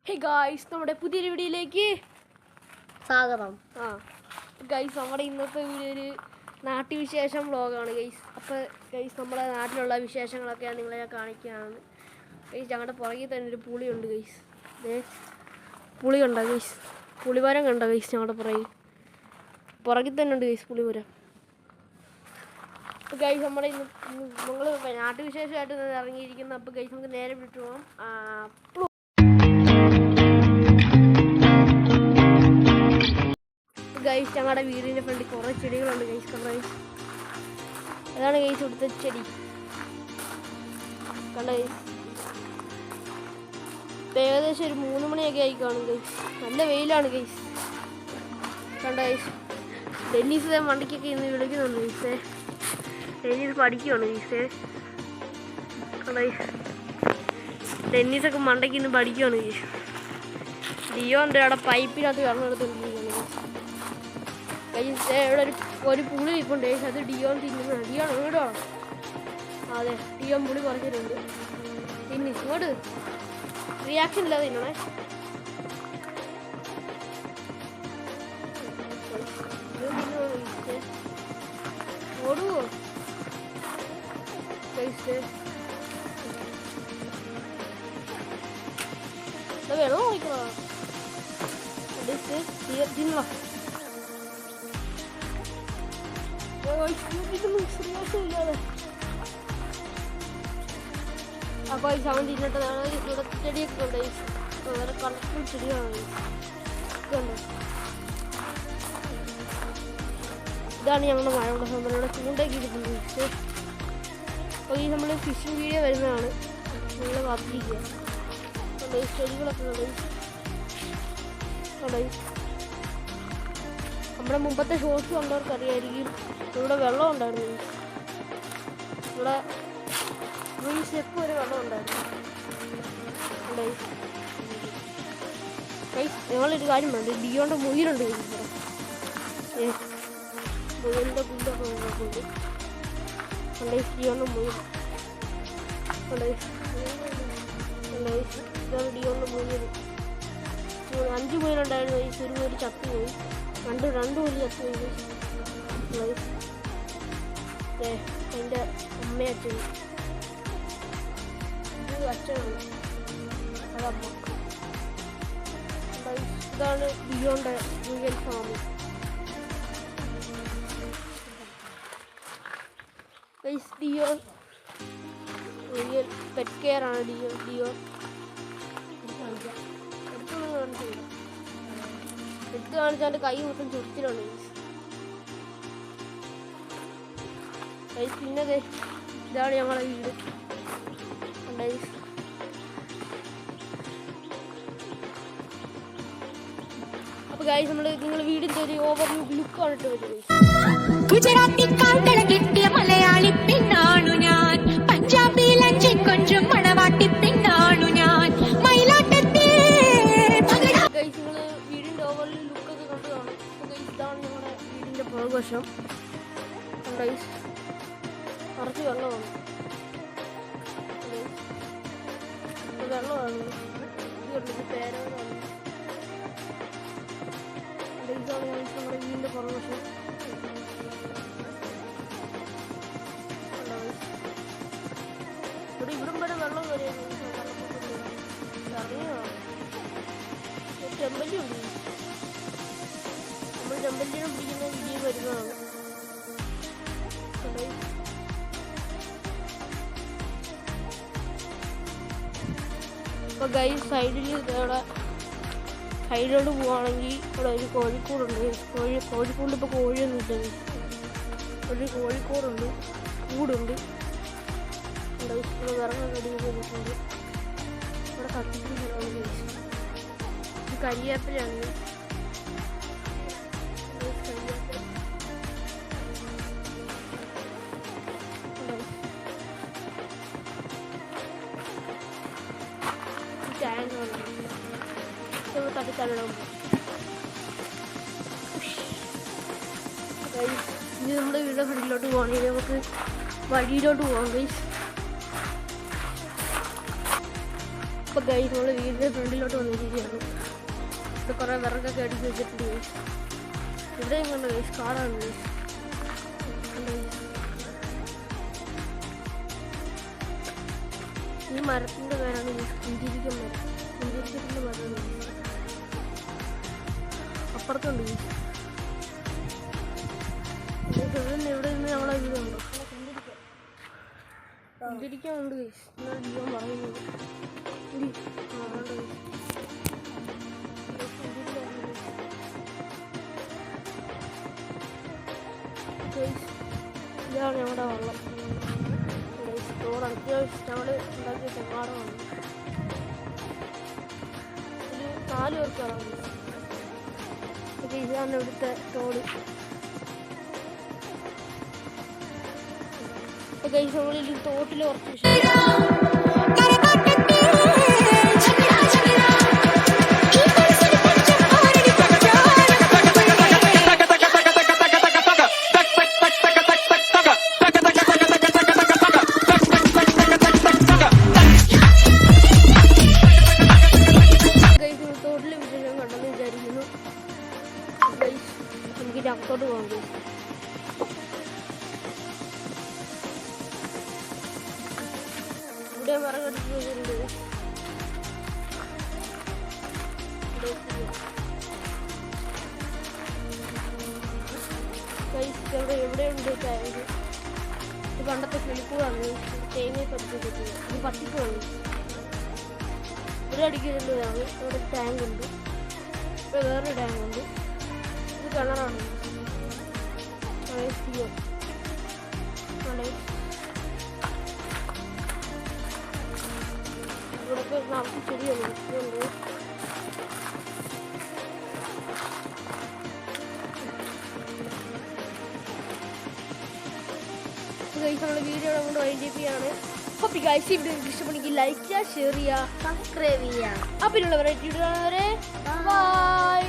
Hey guys, നമ്മുടെ പുതിയൊരു വീഡിയോയിലേക്ക് സ്വാഗതം. ഗൈസ്, നമ്മുടെ ഇന്നത്തെ വീഡിയോ ഒരു നാട്ടുവിശേഷം വ്ളോഗാണ് ഗൈസ്. അപ്പോൾ ഗൈസ്, നമ്മുടെ നാട്ടിലുള്ള വിശേഷങ്ങളൊക്കെയാണ് നിങ്ങളെ ഞാൻ കാണിക്കുകയാണ് ഗൈസ്. ഞങ്ങളുടെ പുറകിൽ തന്നെ ഒരു പുളിയുണ്ട് ഗൈസ്. പുളി കണ്ടോ ഗൈസ്? പുളിമരം കണ്ടോ ഗൈസ്? ഞങ്ങളുടെ പുറകിൽ തന്നെ ഉണ്ട് ഗൈസ് പുളിമരം. അപ്പോൾ ഗൈസ്, നമ്മുടെ ഇന്ന് നമ്മൾ നാട്ടുവിശേഷമായിട്ട് ഇറങ്ങിയിരിക്കുന്നത്. അപ്പോൾ ഗൈസ്, നമുക്ക് നേരെ വിട്ടു പോകാം. ഗൈസ്, ഞങ്ങളുടെ വീടിൻ്റെ ഫ്രണ്ടിൽ കുറേ ചെടികളുണ്ട് ഗൈസ്. ഗൈസ്, അതാണ് ഗൈസ് ഇവിടുത്തെ ചെടി. കണ്ട ഗൈസ്, ഏകദേശം ഒരു 3 മണിയൊക്കെ ആയി കാണും ഗൈസ്. നല്ല വെയിലാണ് ഗൈസ്. കണ്ട ഗൈസ്, ഡെന്നീസ് വണ്ടിക്കൊക്കെ ഇന്ന് വിളിക്കുന്നുണ്ട് ഗൈസേ. ഡെന്നീസ് പഠിക്കുകയാണ് ഗൈസേ. കണ്ട ഗൈസ്, ഡെന്നീസൊക്കെ മണ്ടയ്ക്ക് ഇന്ന് പഠിക്കുകയാണ് ഗൈസ്. ഡിയോൻ്റെ അവിടെ പൈപ്പിനകത്ത് വെള്ളം എടുത്തുകൊണ്ടിരിക്കുകയാണ് ഗൈസ്. ഇവിടെ ഒരു പുളി ഇപ്പുണ്ട് ഗൈസ്. അത് ഡിയോൺ തിന്നുന്നതാണ്. ഡിയോൺ വീടോ? അതെ, ഡിയോൺ പുളി കുറച്ചിട്ടുണ്ട്. തിന്ന് ഇങ്ങോട്ട് റിയാക്ഷൻ ഇല്ലാതെ തിന്നണേ. ഓടുവോ ഗൈസ്? വെള്ളം ഒഴിക്കണോ? തിന്നോ? അപ്പോൾ ഈ അവൻ തിന്നിട്ടതാണ്. ഇവിടെ ചെടിയൊക്കെ ഉണ്ട്. വേറെ കളർഫുൾ ചെടികളാണ്. ഇതുണ്ട്. ഇതാണ് ഞങ്ങളുടെ മഴയുടെ സമയത്ത് ചൂണ്ടൊക്കെ ഇരിക്കുന്നത്. അപ്പോൾ ഈ നമ്മൾ ഫിഷിംഗ് വീഡിയോ വരുന്നതാണ്. നിങ്ങൾ കാത്തിരിക്കുക. ചെടികളൊക്കെ ഉണ്ട്. നമ്മുടെ മുമ്പത്തെ ഷോർട്സ് കണ്ടവർക്ക് അറിയായിരിക്കും. ഇവിടെ വെള്ളം ഉണ്ടായിരുന്നു. ഇവിടെ ഈ സ്റ്റെപ്പ് വരെ വെള്ളം ഉണ്ടായിരുന്നു. ഞങ്ങളൊരു കാര്യം വേണ്ട, ഡിയോൻ്റെ മുയിലുണ്ട് ഇവിടെ. മുയിലിൻ്റെ പുല്ലൊക്കെ നോക്കുന്നുണ്ട്. ഡിയോൻ്റെ മുയിൽ ഇതാണ് ഡിയോൻ്റെ മുയിൽ. 5 മുയിലുണ്ടായിരുന്നു. ഒരു മുയിൽ ചത്തുപോയി. രണ്ട് മുയിൽ ചത്തുപോയി. എൻ്റെ അമ്മയച്ഛൻ, ഇത് അച്ഛനാണ്, അതമ്മ. ഇതാണ് ഡിയോൻ്റെ മുയൽ ഫാം. ഡിയോ മുയൽ പെറ്റ് കെയർ ആണ്. ഡിയോ എടുത്ത് കാണിച്ചാൽ കൈ മൊത്തം ചൊറിച്ചിലാണ്. പിന്നെ ഇതാണ് ഞങ്ങളുടെ വീട്. അപ്പൊ ഗൈസ്, നിങ്ങൾ വീടിന്റെ ഒരു ഓവർവ്യൂ ലുക്കാണ് ഇട്ട് വരുന്നത്. ഗുജറാത്തി കാന്തളം കിട്ടിയ മലയാളി പെണ്ണാണു ഞാൻ. പഞ്ചാബിൽ അഞ്ചിക്കൊഞ്ചും മണവാട്ടി പെണ്ണാണു ഞാൻ. മയിലാട്ടത്തിൽ ഗൈസ്, നിങ്ങൾ വീടിന്റെ ഓവർവ്യൂ ലുക്കൊക്കെ കണ്ടു കാണും. ഇതാണ് ഞങ്ങളുടെ വീടിന്റെ പുറകുവശം. കുറച്ച് വെള്ളമാണ്. വെള്ളമാണ് പേരവരാണ്. ഇതാണ് നമ്മുടെ വീടിൻ്റെ പുറകുവശം. ഇവിടം വരെ വെള്ളം കയറിയാണ്. ചെമ്പല്ലി ഉണ്ട്. നമ്മൾ ചെമ്പല്ലിനെ പിടിക്കുന്ന വീഡിയോ വരുന്നതാണ്. അപ്പോൾ ഗൈസ്, സൈഡിലോട്ട് പോവുകയാണെങ്കിൽ ഇവിടെ ഒരു കോഴിക്കൂടുണ്ട്. കോഴിക്കൂടിൽ ഇപ്പോൾ കോഴിയൊന്നും ഇല്ല. ഒരു കോഴിക്കൂടുണ്ട്, കൂടുണ്ട്. ഇവിടെ വിറകൊക്കെ അടിയിട്ടുണ്ട്. ഇവിടെ കത്തിക്കുന്ന സ്ഥലമാണ് ഗൈസ്. ഇത് കരിവേപ്പിലാണ്. ഇനി നമ്മുടെ വീടിൻ്റെ ഫ്രണ്ടിലോട്ട് പോകണമെങ്കിൽ നമുക്ക് വഴിയിലോട്ട് പോകാം ഗൈസ്. അപ്പോൾ ഗൈസ്, നമ്മൾ വീടിൻ്റെ ഫ്രണ്ടിലോട്ട് വന്നിരിക്കുകയാണ്. വിറകൊക്കെ അടിച്ച് വെച്ചിട്ടുണ്ട്. ഇവിടെയും കൊണ്ട് കാടാണ്. ഈ മരത്തിൻ്റെ പേരാണ് കുന്തിരിക്കം മരം. കുന്തിരിക്കത്തിൻ്റെ മരമാണ്. അപ്പുറത്തുണ്ട്. ഇവിടെ നിന്ന് നമ്മളെ വീടുണ്ടോ? കുന്തിരിക്കാനുണ്ട്. എന്നാൽ ജീവൻ പറയുന്നത് ഇതാണ് ഞങ്ങളുടെ വെള്ളം. തോട് അത്യാവശ്യം ഞങ്ങൾ ഉണ്ടാക്കിയ ചെമ്മാടമാണ്. ഒരു 4 പേർക്ക് ഇറങ്ങും. ഇതാണ് ഇവിടുത്തെ തോട്. നമ്മളിൽ തോട്ടിൽ കുറച്ച് തോട്ടിൽ വിശേഷം കണ്ടെന്ന് വിചാരിക്കുന്നു. നമുക്ക് അകത്തോട്ട് പോകാം. ഇവിടെ മരകടിച്ച് വെച്ചിട്ടുണ്ട്. എവിടെയുണ്ട് ഇത് പണ്ടത്തെ കിളിക്കൂടാണ്. തേങ്ങ പറ്റിച്ചിട്ട് ഇത് പത്തിക്കുവാണ്. ഇവിടെ അടിക്കുന്നുണ്ട്. ഇവിടെ ടാങ്ക് ഉണ്ട്. ഇവിടെ വേറൊരു ടാങ്ക് ഉണ്ട്. ഇത് കിണറാണ്. ഇവിടൊക്കെ നമുക്ക് ചെടിയാണ്. നമ്മുടെ വീഡിയോ കൊണ്ട് വൈൻഡപ്പിയാണ്. അപ്പോൾ ഗൈസ് ഈ വീഡിയോ ഇഷ്ടപ്പെടുമെങ്കിൽ ലൈക്ക് ചെയ്യുക, ഷെയർ ചെയ്യുക, സബ്സ്ക്രൈബ് ചെയ്യാം. അപ്പോൾ വെറൈറ്റി ബൈ.